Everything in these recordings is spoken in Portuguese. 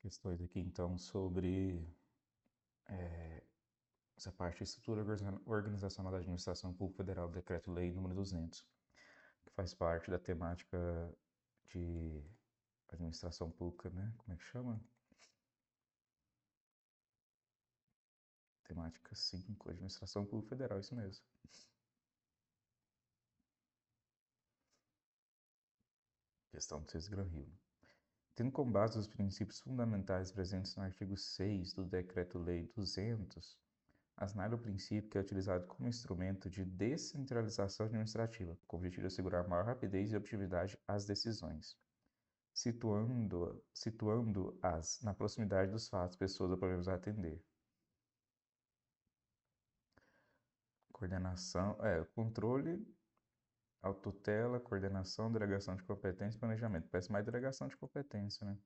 questões aqui, então, sobre essa parte de estrutura organizacional da Administração Pública Federal, Decreto-Lei número 200, que faz parte da temática de administração pública, né? Como é que chama? Temática 5, Administração Pública Federal, isso mesmo. Questão do Cisgran-Rio. Tendo como base os princípios fundamentais presentes no artigo 6 do Decreto-Lei 200, assinala o princípio que é utilizado como instrumento de descentralização administrativa, com o objetivo de assegurar maior rapidez e objetividade às decisões, situando-as na proximidade dos fatos, pessoas ou problemas a atender. Coordenação, controle, autotutela, coordenação, delegação de competência e planejamento. Parece mais delegação de competência, né?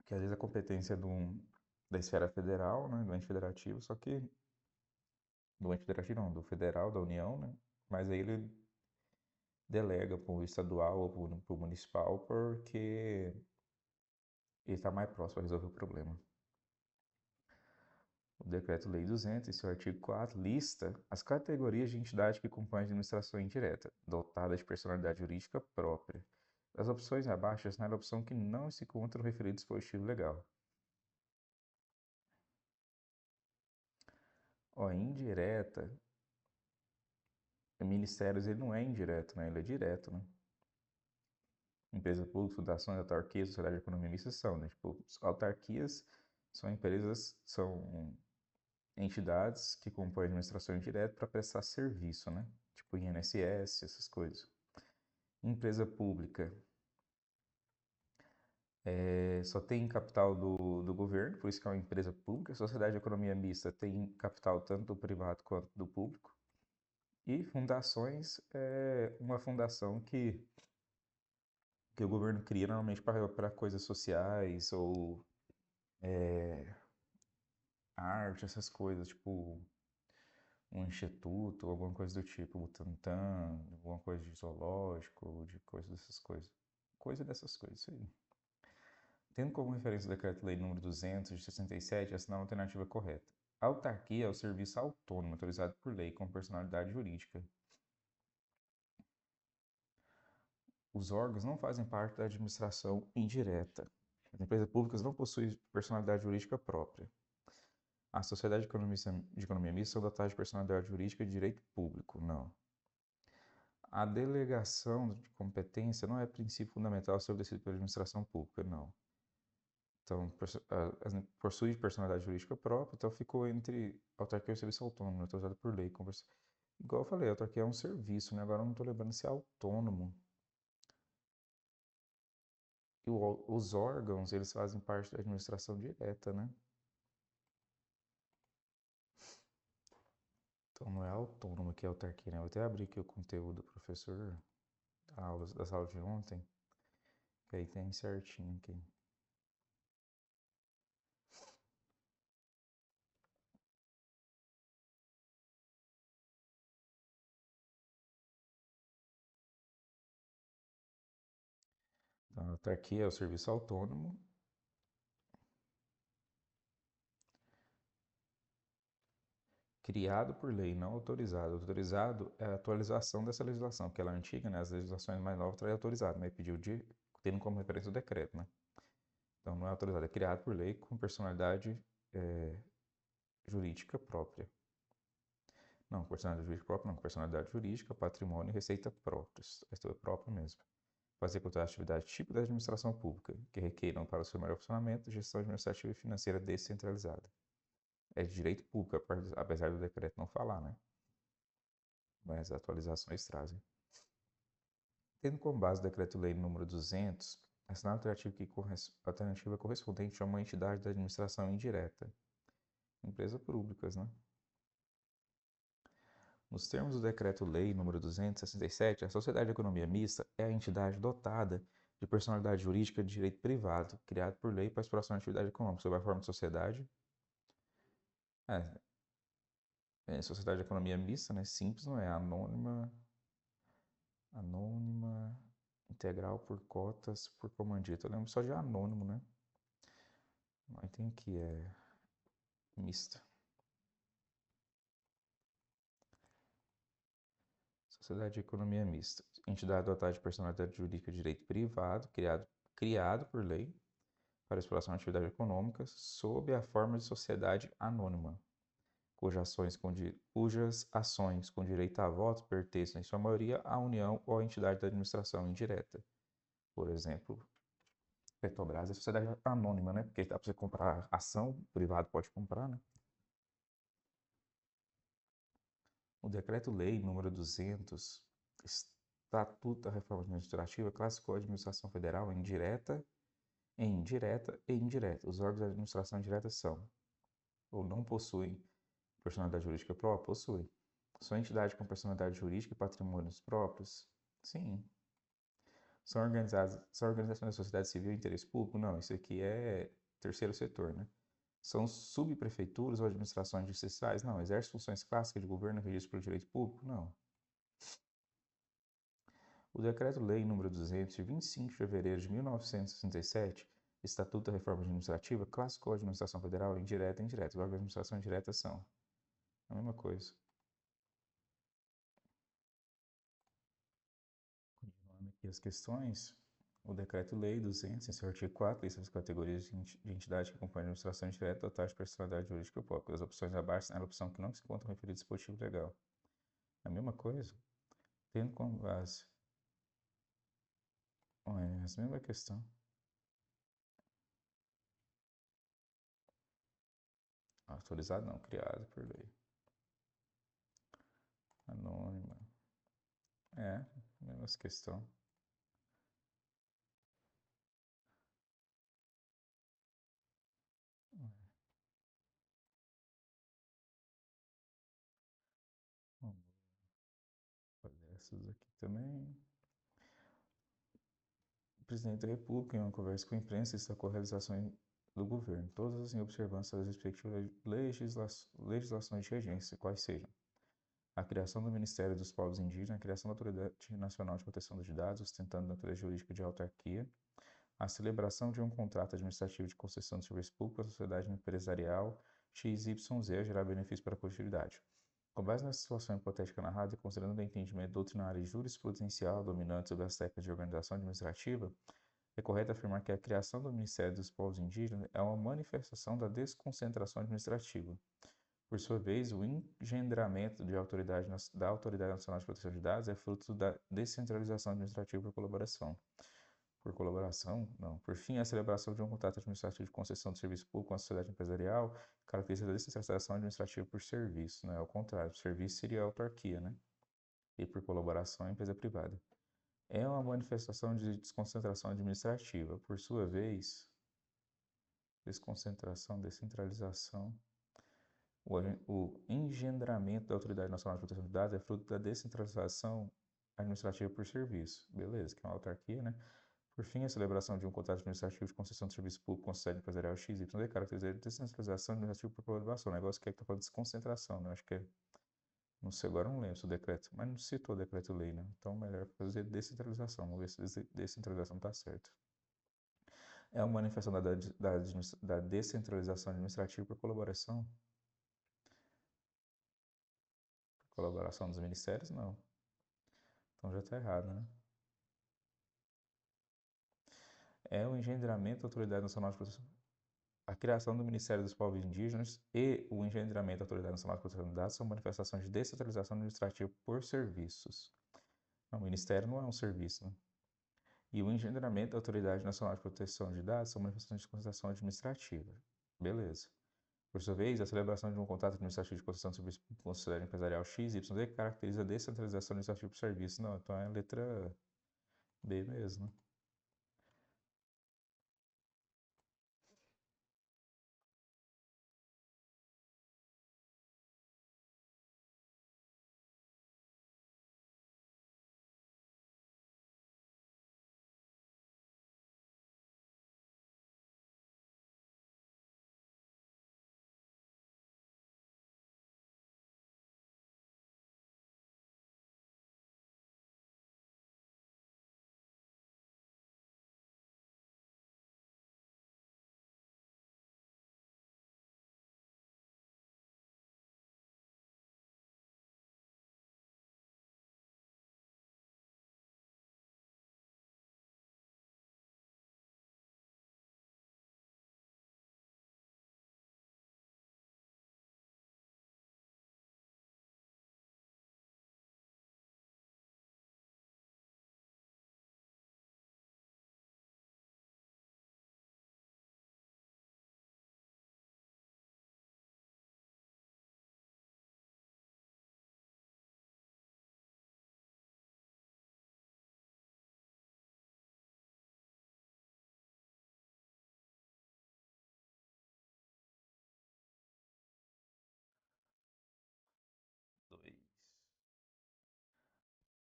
Que às vezes a competência é da esfera federal, né? Do ente federativo, só que do ente federativo não, do federal, da União, né? Mas aí ele delega para o estadual ou para o municipal porque ele está mais próximo a resolver o problema. O Decreto-Lei 200, em seu artigo 4, lista as categorias de entidade que compõem a administração indireta, dotada de personalidade jurídica própria. Das opções abaixo, assinale a opção que não se encontra no referido dispositivo legal. Indireta, ministérios ele não é indireto, né? Ele é direto, né? Empresa pública, fundações, autarquias, sociedade de economia mista são, né? Tipo, autarquias são empresas, são entidades que compõem a administração indireta para prestar serviço, né? Tipo INSS, essas coisas. Empresa pública só tem capital do governo, por isso que é uma empresa pública. Sociedade de economia mista tem capital tanto do privado quanto do público. E fundações é uma fundação que o governo cria normalmente para coisas sociais ou arte, essas coisas, tipo um instituto, alguma coisa do tipo, Butantan, alguma coisa de zoológico, de coisa dessas coisas. Coisa dessas coisas, isso aí. Tendo como referência o Decreto-Lei nº 200 de 67, assinar a alternativa correta. A autarquia é o serviço autônomo autorizado por lei com personalidade jurídica. Os órgãos não fazem parte da administração indireta. As empresas públicas não possuem personalidade jurídica própria. A sociedade de economia mista são dotadas de personalidade jurídica de direito público, não. A delegação de competência não é princípio fundamental estabelecido pela administração pública, não. Então, possui personalidade jurídica própria, então ficou entre autarquia e serviço autônomo, autorizado por lei. Igual eu falei, a autarquia é um serviço, né? Agora eu não estou lembrando se é autônomo. E os órgãos, eles fazem parte da administração direta, né? Então não é autônomo que é autarquia, né? Eu vou até abrir aqui o conteúdo do professor das aulas de ontem, que aí tem certinho aqui. Então, a autarquia é o serviço autônomo. Criado por lei, não autorizado. Autorizado é a atualização dessa legislação, porque ela é antiga, né? As legislações mais novas trazem autorizado, mas pediu tendo como referência o decreto, né? Então não é autorizado, é criado por lei com personalidade jurídica própria. Não, personalidade jurídica própria, não. Personalidade jurídica, patrimônio e receita próprios. Isso é próprio mesmo. Para executar a atividade tipo da administração pública, que requeiram para o seu melhor funcionamento gestão administrativa e financeira descentralizada. É de direito público, apesar do decreto não falar, né? Mas as atualizações trazem. Tendo como base o Decreto-Lei nº 200, assinar a alternativa correspondente a uma entidade da administração indireta. Empresas públicas, né? Nos termos do Decreto-Lei nº 267, a Sociedade de Economia Mista é a entidade dotada de personalidade jurídica de direito privado, criada por lei para a exploração de atividade econômica, sob a forma de sociedade. Sociedade de Economia Mista, né? Simples, não é anônima, Integral por cotas, por comandita. Eu lembro só de anônimo, né? Mas tem aqui, mista. Sociedade de economia mista. Entidade dotada de personalidade jurídica de direito privado, criado por lei para exploração de atividade econômica, sob a forma de sociedade anônima, cujas ações com direito a voto pertencem, em sua maioria, à União ou à entidade da administração indireta. Por exemplo, Petrobras é sociedade anônima, né? Porque dá para você comprar ação, o privado pode comprar, né? O Decreto-Lei número 200, Estatuto da Reforma Administrativa, classificou a administração federal em direta, indireta e indireta. Os órgãos da administração indireta são, ou não possuem, personalidade jurídica própria? Possuem. São entidades com personalidade jurídica e patrimônios próprios? Sim. São organizações da sociedade civil e interesse público? Não, isso aqui é terceiro setor, né? São subprefeituras ou administrações distritais? Não. Exerce funções clássicas de governo regidas pelo direito público? Não. O Decreto-Lei nº 200, de 25 de fevereiro de 1967, Estatuto da Reforma Administrativa, classificou a administração federal em direta e indireta. Os órgãos de administração indireta são a mesma coisa. Continuando aqui as questões, o Decreto-Lei 200, em seu artigo 4, lista as categorias de entidade que compõem a administração indireta total de personalidade jurídica própria. As opções abaixo são a opção que não se encontra no referido dispositivo legal. A mesma coisa? Tendo como base. É a mesma questão. Autorizado não, criado por lei. Anônima. Mesma questão. Vamos fazer essas aqui também. O presidente da República, em uma conversa com a imprensa, destacou a realização do governo, todas em observância das respectivas legislações de regência, quais sejam a criação do Ministério dos Povos Indígenas, a criação da Autoridade Nacional de Proteção dos Dados, ostentando natureza jurídica de autarquia, a celebração de um contrato administrativo de concessão de serviço público à sociedade empresarial XYZ a gerar benefício para a coletividade. Com base nessa situação hipotética narrada e considerando o entendimento doutrinário e jurisprudencial dominante sobre as técnicas de organização administrativa, é correto afirmar que a criação do Ministério dos Povos Indígenas é uma manifestação da desconcentração administrativa. Por sua vez, o engendramento da Autoridade Nacional de Proteção de Dados é fruto da descentralização administrativa por colaboração. Por colaboração? Não. Por fim, a celebração de um contrato administrativo de concessão de serviço público com a sociedade empresarial caracteriza a descentralização administrativa por serviço, né? Ao contrário, serviço seria a autarquia, né? E por colaboração, a empresa privada. É uma manifestação de desconcentração administrativa. Por sua vez, descentralização. O engendramento da Autoridade Nacional de Proteção de Dados é fruto da descentralização administrativa por serviço. Beleza, que é uma autarquia, né? Por fim, a celebração de um contrato administrativo de concessão de serviço público com sociedade empresarial XYZ caracteriza a descentralização administrativa por colaboração. O negócio que é que está falando de desconcentração, né? Acho que é. Não sei, agora não lembro se o decreto, mas não citou o decreto-lei, né? Então, melhor fazer descentralização. Vamos ver se descentralização está certo. É uma manifestação da descentralização administrativa por colaboração. Colaboração dos ministérios, não. Então já está errado, né? É o engendramento da Autoridade Nacional de Proteção. A criação do Ministério dos Povos Indígenas e o engendramento da Autoridade Nacional de Proteção de Dados são manifestações de descentralização administrativa por serviços. Não, o Ministério não é um serviço, né? E o engendramento da Autoridade Nacional de Proteção de Dados são manifestações de concentração administrativa. Beleza. Por sua vez, a celebração de um contrato administrativo de concessão de serviço com a sociedade empresarial XYZ caracteriza a descentralização administrativa por serviço. Não, então é a letra B mesmo.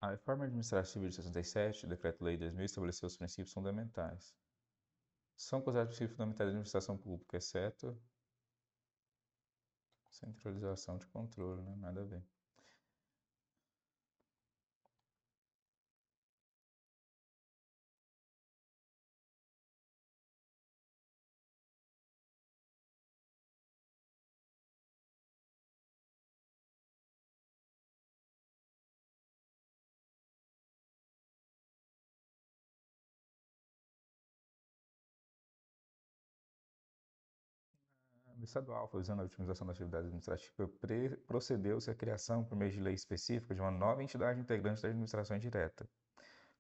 A Reforma Administrativa de 67, Decreto-Lei 2000, estabeleceu os princípios fundamentais. São considerados princípios fundamentais da administração pública, exceto centralização de controle, né? Nada a ver. O estadual, visando a otimização da atividade administrativa, procedeu-se à criação, por meio de lei específica, de uma nova entidade integrante da administração indireta,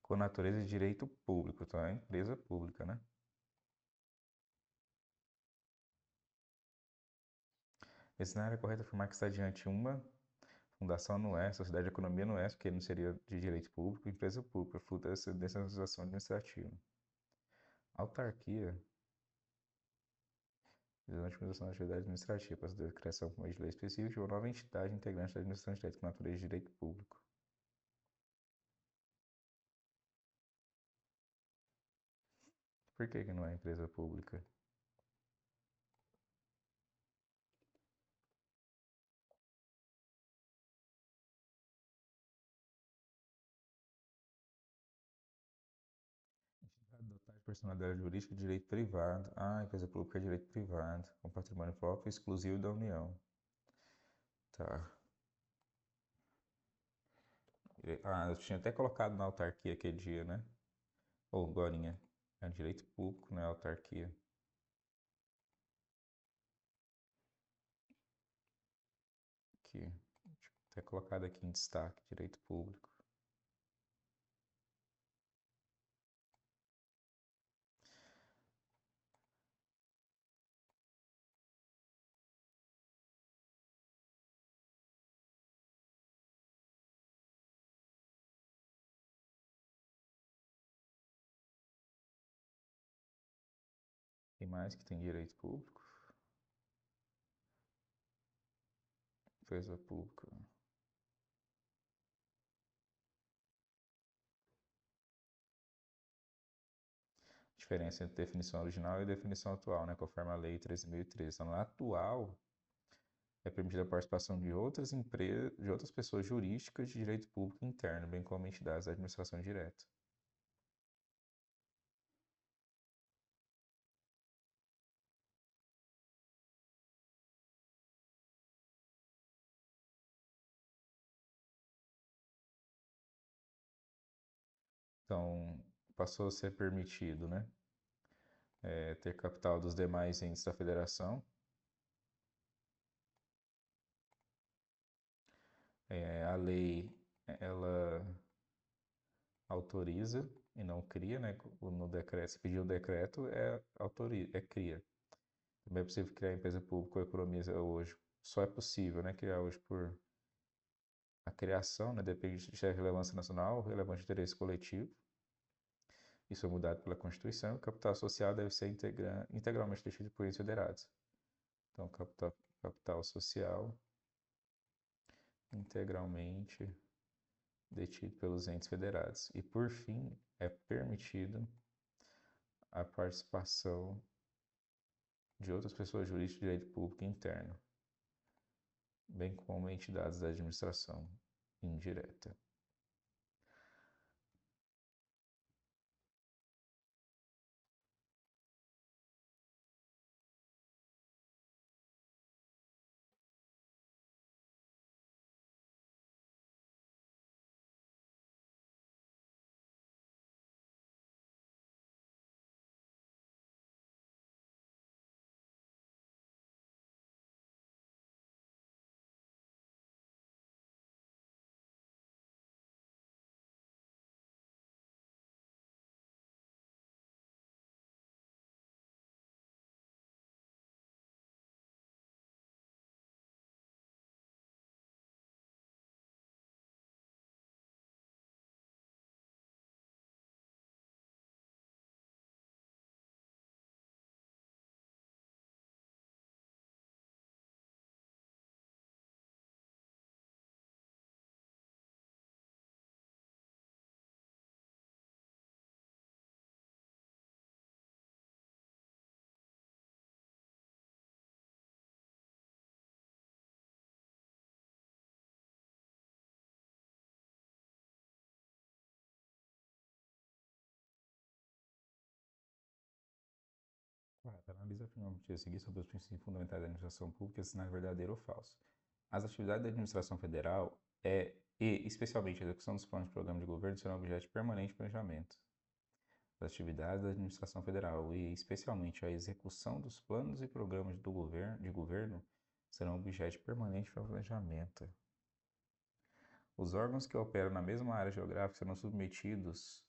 com natureza de direito público, então é empresa pública, né? Esse não era correto afirmar que está diante uma fundação não é, sociedade de economia não é, porque não seria de direito público, empresa pública, fruto dessa descentralização administrativa. Autarquia, visando a otimização da atividade administrativa, procedeu à criação, por meio de lei específica, de uma nova entidade integrante da administração indireta, com natureza de direito público. Por que não é empresa pública? Adotar de personalidade jurídica de direito privado. Ah, empresa pública é direito privado, com patrimônio próprio e exclusivo da União. Tá. Ah, eu tinha até colocado na autarquia aquele dia, né? Ou agorinha. É direito público, né? Autarquia. Aqui. Deixa eu até colocado aqui em destaque, direito público. Tem mais que tem direito público? Empresa pública. Diferença entre definição original e definição atual, né? Conforme a Lei 13.013. Então, na atual, é permitida a participação de outras empresas, de outras pessoas jurídicas de direito público interno, bem como entidades da administração direta. Então, passou a ser permitido, né? Ter capital dos demais entes da federação. A lei, ela autoriza e não cria, né? No decreto, se pedir o decreto, autoriza, cria. Também é possível criar empresa pública ou economia hoje. Só é possível, né? Criar hoje por a criação, né? Depende de relevância nacional ou relevante interesse coletivo. Isso é mudado pela Constituição. O capital social deve ser integralmente deixado por entes federados. Então, capital social integralmente detido pelos entes federados. E, por fim, é permitido a participação de outras pessoas jurídicas de direito público interno, bem como entidades da administração indireta. a seguir sobre os princípios fundamentais da administração pública, se é verdadeiro ou falso. As atividades da administração federal e especialmente a execução dos planos de programa de governo, serão objeto de permanente planejamento. As atividades da administração federal e especialmente a execução dos planos e programas de governo serão objeto de permanente planejamento. Os órgãos que operam na mesma área geográfica serão submetidos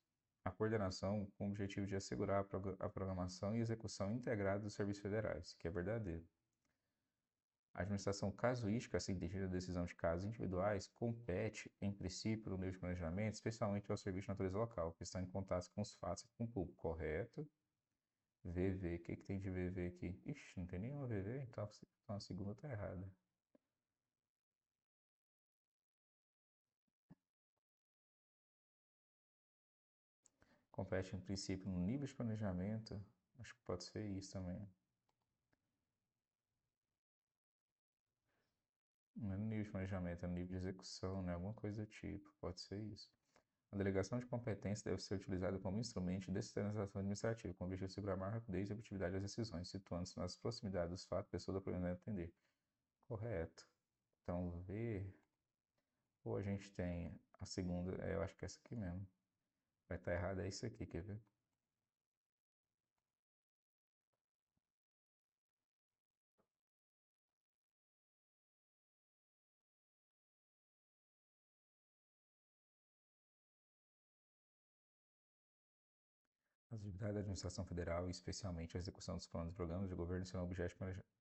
à coordenação com o objetivo de assegurar a programação e execução integrada dos serviços federais, que é verdadeiro. A administração casuística, assim entendida a decisão de casos individuais, compete, em princípio, no nível de planejamento, especialmente ao serviço de natureza local, que está em contato com os fatos e com o público, correto? VV, o que tem de VV aqui? Ixi, não tem nenhuma VV, então a segunda está errada. Compete, em princípio, no nível de planejamento, acho que pode ser isso também. Não é no nível de planejamento, é no nível de execução, né? Alguma coisa do tipo, pode ser isso. A delegação de competência deve ser utilizada como instrumento de descentralização administrativa, com o objetivo de segurar a maior rapidez e objetividade das decisões, situando-se nas proximidades dos fatos, pessoas da problema atender. Correto. Então, V, ou a gente tem a segunda, eu acho que é essa aqui mesmo. Vai estar errado, é isso aqui, quer ver? As atividades da administração federal, e especialmente a execução dos planos e programas de governo, serão objeto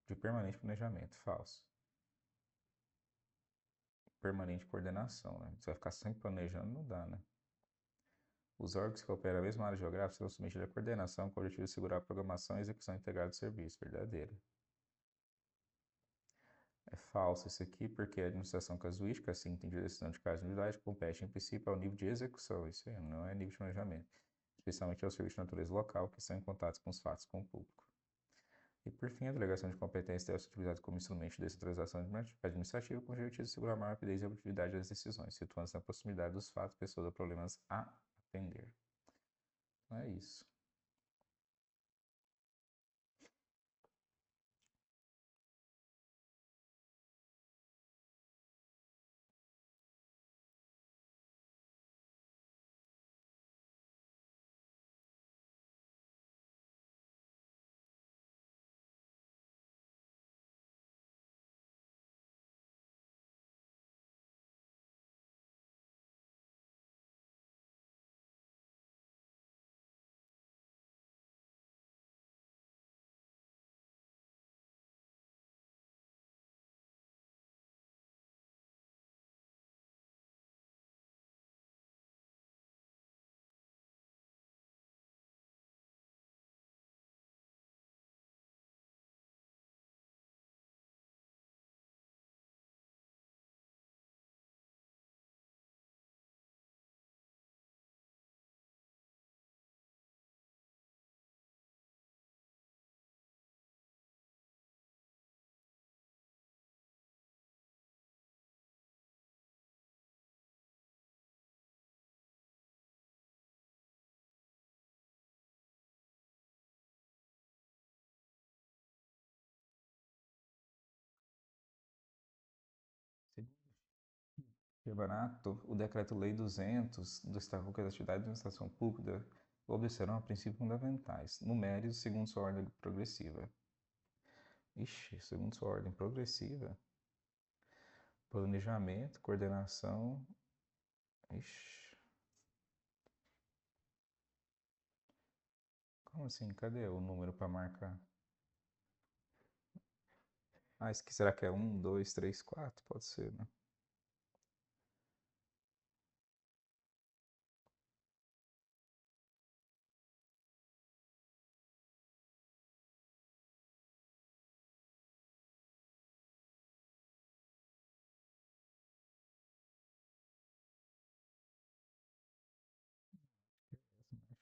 de permanente planejamento. Falso. Permanente coordenação, né? Você vai ficar sempre planejando, não dá, né? Os órgãos que operam na mesma área geográfica serão submetidos à coordenação com o objetivo de segurar a programação e execução integrada do serviço. Verdadeiro. É falso isso aqui, porque a administração casuística, assim entendida a decisão de casos individuais, compete em princípio ao nível de execução. Isso aí não é nível de planejamento. Especialmente ao serviço de natureza local, que estão em contato com os fatos com o público. E, por fim, a delegação de competência deve ser utilizada como instrumento de descentralização administrativa com o objetivo de segurar a maior rapidez e objetividade das decisões, situando-se na proximidade dos fatos, pessoas ou problemas a atender. Então é isso. Rebanato, o Decreto-Lei 200 do Estatuto das Atividades de Administração Pública obedecerão a princípios fundamentais, numérios segundo sua ordem progressiva. Ixi, segundo sua ordem progressiva? Planejamento, coordenação. Ixi. Como assim? Cadê o número para marcar? Ah, isso aqui será que é 1, 2, 3, 4? Pode ser, né?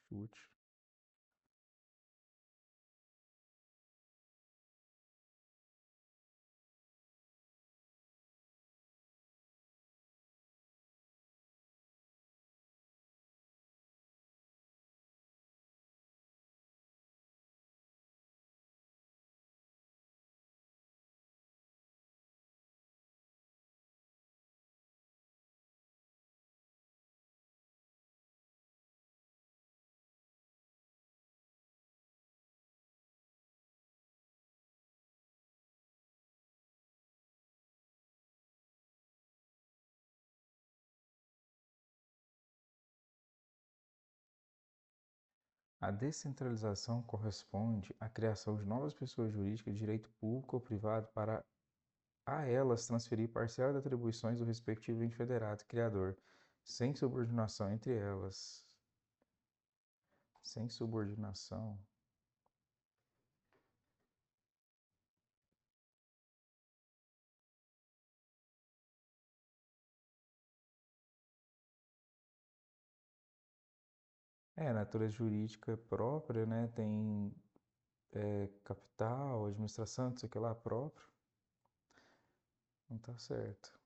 Chute. A descentralização corresponde à criação de novas pessoas jurídicas de direito público ou privado para a elas transferir parcial das atribuições do respectivo ente federado criador, sem subordinação entre elas. Sem subordinação. Natureza jurídica própria, né? Tem capital, administração, não sei o que lá, próprio. Não tá certo.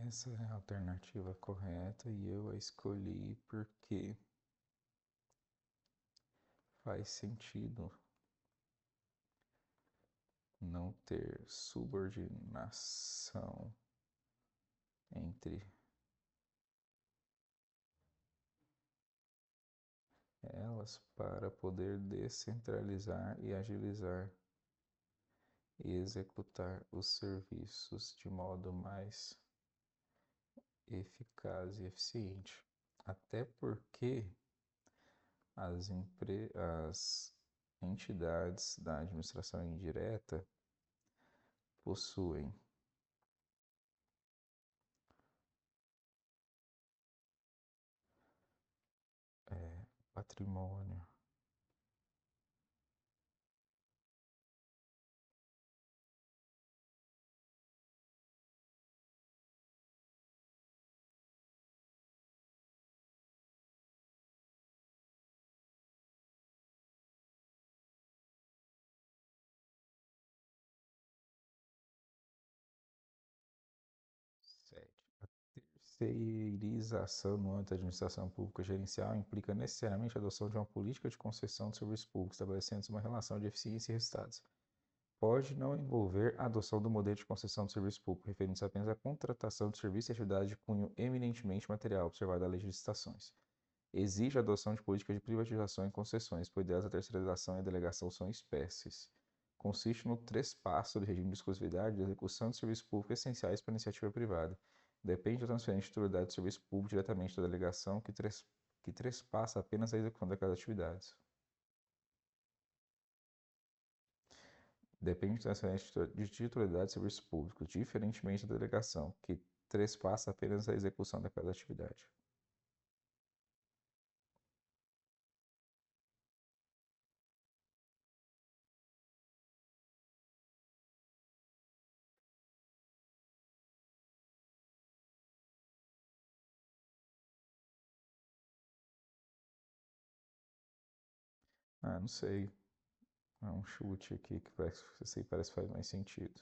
Essa é a alternativa correta e eu a escolhi porque faz sentido não ter subordinação entre elas para poder descentralizar e agilizar e executar os serviços de modo mais eficaz e eficiente. Até porque as entidades da administração indireta possuem patrimônio sede. A terceirização no âmbito da administração pública gerencial implica necessariamente a adoção de uma política de concessão de serviços públicos, estabelecendo uma relação de eficiência e resultados. Pode não envolver a adoção do modelo de concessão de serviço público, referindo-se apenas à contratação de serviço e atividade de cunho eminentemente material, observada a lei de licitações. Exige a adoção de políticas de privatização e concessões, pois delas a terceirização e a delegação são espécies. Consiste no trespasso do regime de exclusividade da execução de serviços públicos essenciais para a iniciativa privada. Depende da transferência de titularidade do serviço público diretamente da delegação, que trespassa apenas a execução daquelas atividades. Depende da transferência de titularidade de serviços públicos, diferentemente da delegação, que trespassa apenas a execução daquela atividade. Não sei. É um chute aqui que parece que faz mais sentido.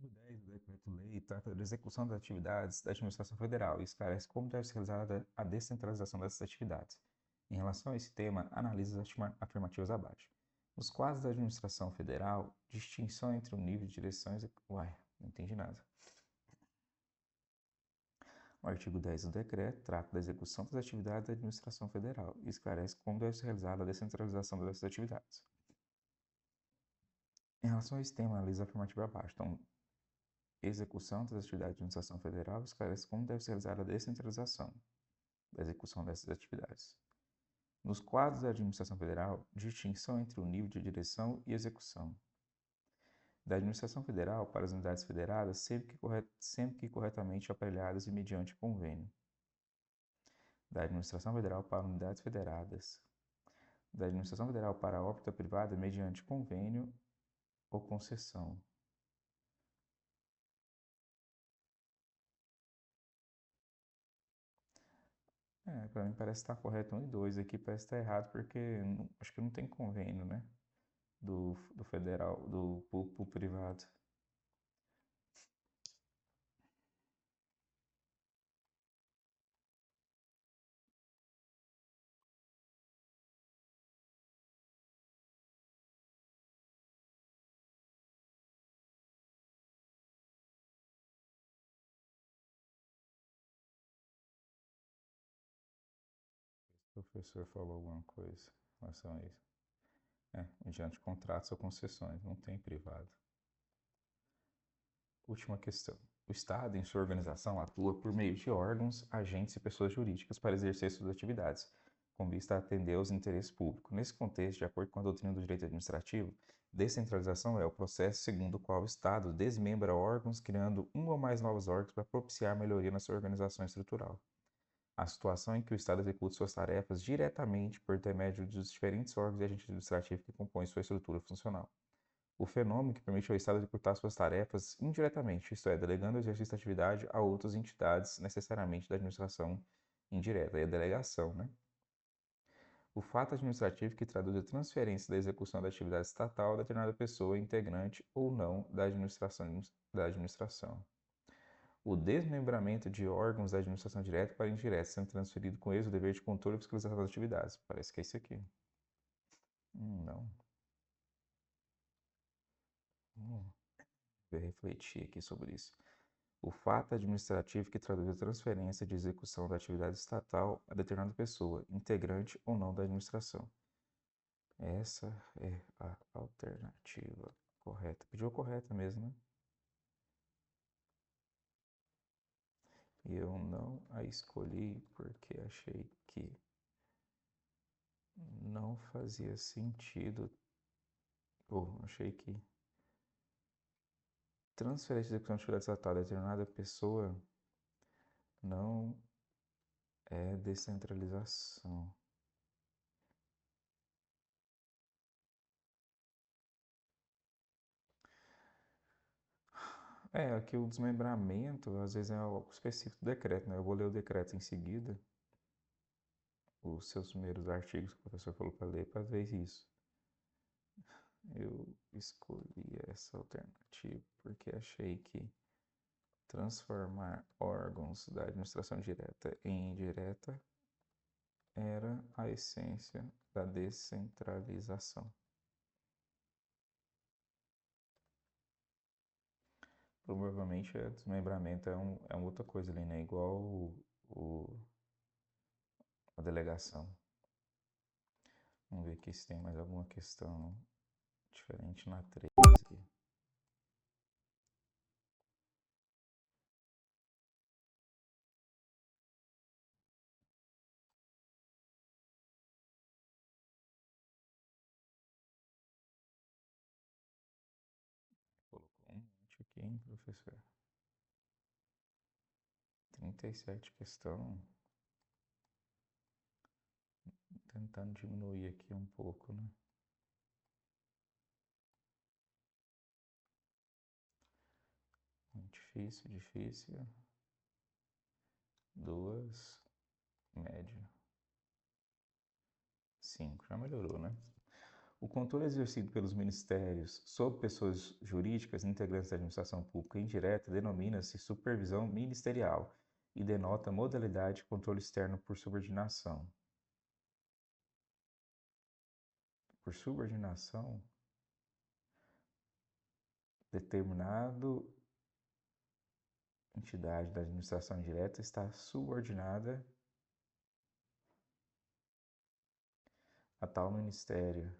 Artigo 10 do Decreto-Lei trata da execução das atividades da administração federal e esclarece como deve ser realizada a descentralização dessas atividades. Em relação a esse tema, analisa as afirmativas abaixo. Nos quadros da administração federal, distinção entre o nível de direção e Uai, não entendi nada. O artigo 10 do decreto trata da execução das atividades da administração federal e esclarece como deve ser realizada a descentralização dessas atividades. Em relação a esse tema, analisa a afirmativa abaixo. Então, execução das atividades de administração federal esclarece como deve ser realizada a descentralização da execução dessas atividades. Nos quadros da administração federal, distinção entre o nível de direção e execução. Da administração federal para as unidades federadas, sempre que corretamente aparelhadas e mediante convênio. Da administração federal para unidades federadas. Da administração federal para a órbita privada mediante convênio ou concessão. Para mim parece estar correto 1 e 2. Aqui parece estar errado porque acho que não tem convênio, né? Do federal, do público privado. O professor falou alguma coisa em relação a isso. Mediante contratos ou concessões, não tem privado. Última questão. O Estado, em sua organização, atua por meio de órgãos, agentes e pessoas jurídicas para exercer suas atividades, com vista a atender aos interesses públicos. Nesse contexto, de acordo com a doutrina do direito administrativo, descentralização é o processo segundo o qual o Estado desmembra órgãos, criando um ou mais novos órgãos para propiciar melhoria na sua organização estrutural. A situação em que o Estado executa suas tarefas diretamente por intermédio dos diferentes órgãos e agentes administrativos que compõem sua estrutura funcional. O fenômeno que permite ao Estado executar suas tarefas indiretamente, isto é, delegando o exercício da atividade a outras entidades, necessariamente da administração indireta, e a delegação, né? O fato administrativo que traduz a transferência da execução da atividade estatal a determinada pessoa integrante ou não da administração. O desmembramento de órgãos da administração direta para indireta, sendo transferido com eles o dever de controle e fiscalização das atividades. Parece que é isso aqui. Não. Vou refletir aqui sobre isso. O fato administrativo que traduz a transferência de execução da atividade estatal a determinada pessoa, integrante ou não da administração. Essa é a alternativa correta. Pediu a correta mesmo, né? Eu não a escolhi porque achei que não fazia sentido, ou achei que transferência de execução de atividade estatal a determinada pessoa não é descentralização. Aqui o desmembramento às vezes é algo específico do decreto, né? Eu vou ler o decreto em seguida, os seus primeiros artigos que o professor falou para ler, para ver isso. Eu escolhi essa alternativa porque achei que transformar órgãos da administração direta em indireta era a essência da descentralização. Provavelmente desmembramento é uma outra coisa ali, né? Igual a delegação. Vamos ver aqui se tem mais alguma questão diferente na 13. Colocou um monte aqui, hein, professor? 37 questão. Tentando diminuir aqui um pouco, né? Difícil, difícil. 2, médio. 5, já melhorou, né? O controle exercido pelos ministérios sobre pessoas jurídicas integrantes da administração pública indireta denomina-se supervisão ministerial e denota modalidade de controle externo por subordinação. Por subordinação, determinado entidade da administração direta está subordinada a tal ministério.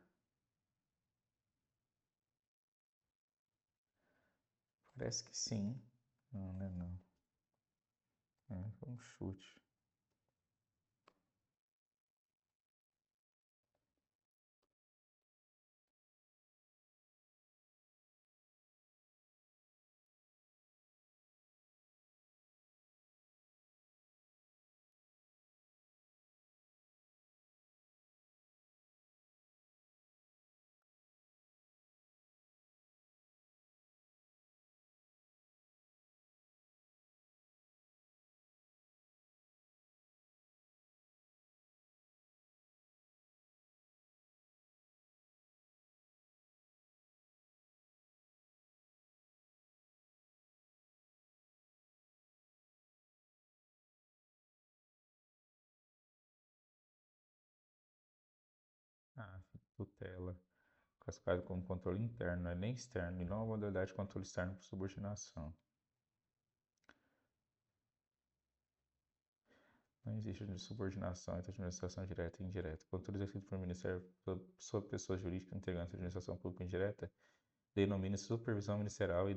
Parece que sim. Não, né? Não. Foi um chute. tutela, classificado como controle interno, não é nem externo, e não a modalidade de controle externo por subordinação. Não existe subordinação entre administração direta e indireta. Controle exercido por Ministério sobre pessoa jurídica integrante da administração pública indireta denomina-se supervisão ministerial e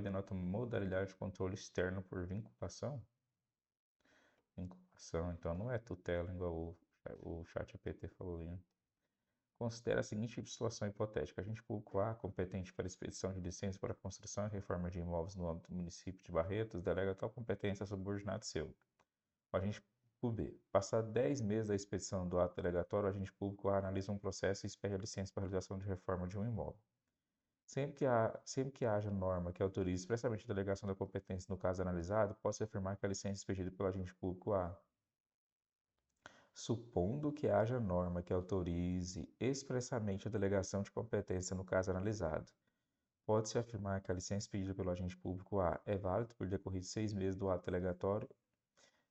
denota modalidade de controle externo por vinculação. Vinculação, então não é tutela, igual o ChatGPT falou ali, né? Considera a seguinte situação hipotética: agente público A, competente para expedição de licença para construção e reforma de imóveis no âmbito do município de Barretos, delega tal competência a subordinado seu. O agente público B. Passado 10 meses da expedição do ato delegatório, o agente público A analisa um processo e expede a licença para a realização de reforma de um imóvel. Sempre que haja norma que autorize expressamente a delegação da competência no caso analisado, pode-se afirmar que a licença expedida pelo agente público A. Supondo que haja norma que autorize expressamente a delegação de competência no caso analisado, pode-se afirmar que a licença pedida pelo agente público A é válida por decorridos 6 meses do ato delegatório,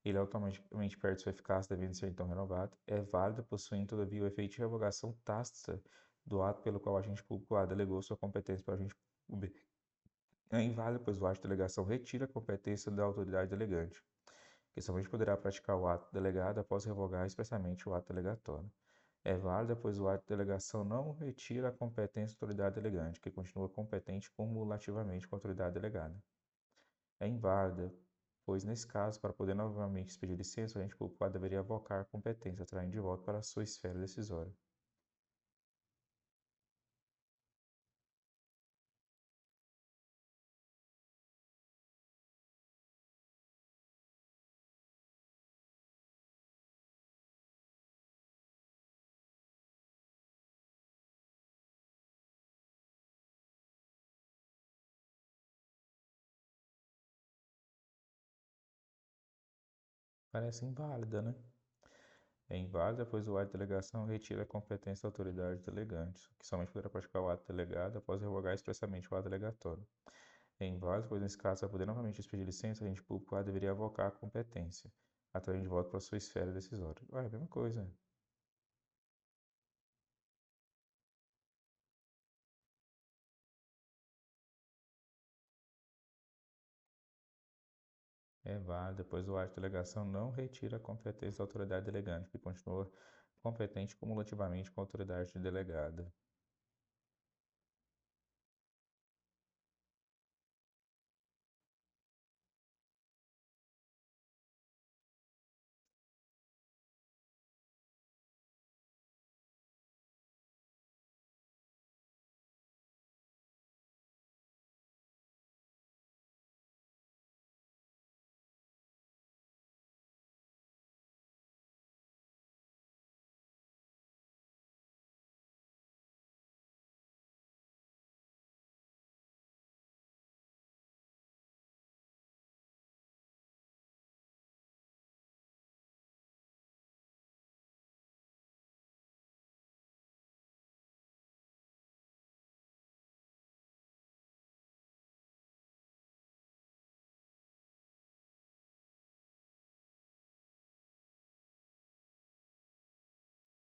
ele automaticamente perde sua eficácia, devendo ser então renovado, é válida, possuindo todavia o efeito de revogação tácita do ato pelo qual o agente público A delegou sua competência para o agente público B. É inválido, pois o ato de delegação retira a competência da autoridade delegante, que somente poderá praticar o ato delegado após revogar expressamente o ato delegatório. É válida, pois o ato de delegação não retira a competência da autoridade delegante, que continua competente cumulativamente com a autoridade delegada. É inválida, pois nesse caso, para poder novamente expedir licença, o agente público deveria avocar a competência, atraindo de volta para a sua esfera decisória. Parece inválida, né? É inválida, pois o ato de delegação retira a competência da autoridade delegante, que somente poderá praticar o ato delegado após revogar expressamente o ato delegatório. É inválido, pois nesse caso, para poder novamente expedir licença, o agente público deveria avocar a competência, atraindo de volta para a sua esfera decisória. Ué, é a mesma coisa. É válido, pois o ato de delegação não retira a competência da autoridade delegante, que continua competente cumulativamente com a autoridade delegada.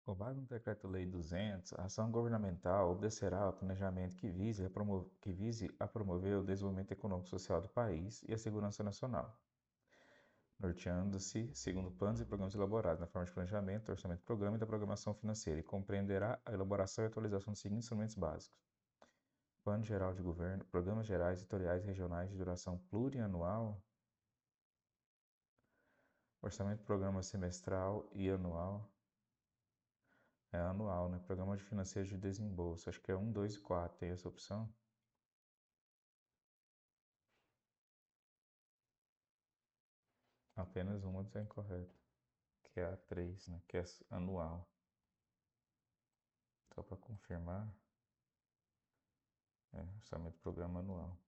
Com base no Decreto-Lei 200, a ação governamental obedecerá ao planejamento que vise a promover o desenvolvimento econômico e social do país e a segurança nacional, norteando-se segundo planos e programas elaborados na forma de planejamento, do orçamento do programa e da programação financeira, e compreenderá a elaboração e atualização dos seguintes instrumentos básicos: Plano Geral de Governo, Programas Gerais, Setoriais e Regionais de duração plurianual, Orçamento do Programa semestral e anual. É anual, né? Programa de Financeiro de Desembolso. Acho que é 1, 2 e 4. Tem essa opção? Apenas uma está incorreta. Que é a 3, né? Que é anual. Só para confirmar. É, orçamento do programa anual.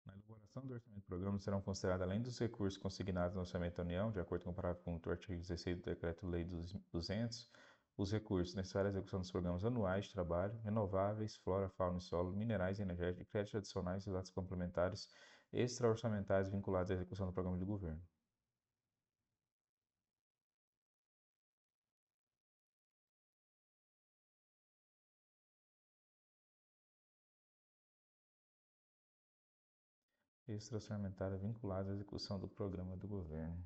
Na elaboração do orçamento do programa serão considerados, além dos recursos consignados no orçamento da União, de acordo com o parágrafo 1 do artigo 16 do Decreto-Lei 200, os recursos necessários à execução dos programas anuais de trabalho, renováveis, flora, fauna e solo, minerais e energéticos, créditos adicionais e dados complementares extra-orçamentais vinculados à execução do programa de governo. Extra-orçamentária vinculada à execução do programa do governo.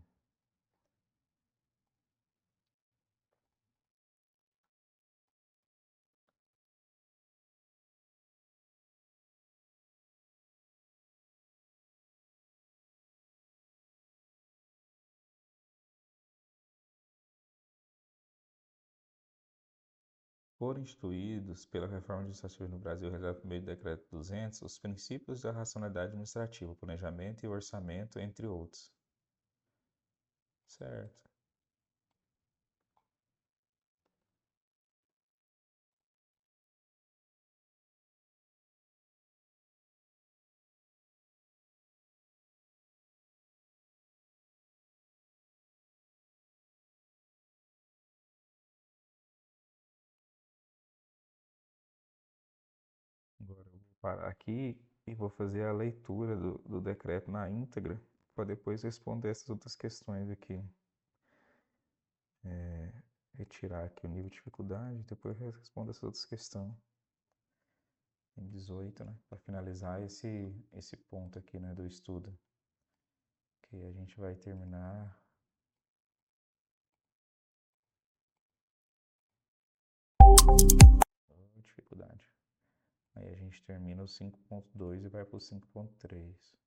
Foram instituídos pela reforma administrativa no Brasil, realizada por meio do Decreto 200, os princípios da racionalidade administrativa, planejamento e orçamento, entre outros. Certo. Agora eu vou parar aqui e vou fazer a leitura do decreto na íntegra, para depois responder essas outras questões aqui. Retirar aqui o nível de dificuldade, depois eu respondo essas outras questões. Em 18, né? Para finalizar esse ponto aqui, né, do estudo. Que a gente vai terminar. Dificuldade. Aí a gente termina o 5.2 e vai para o 5.3.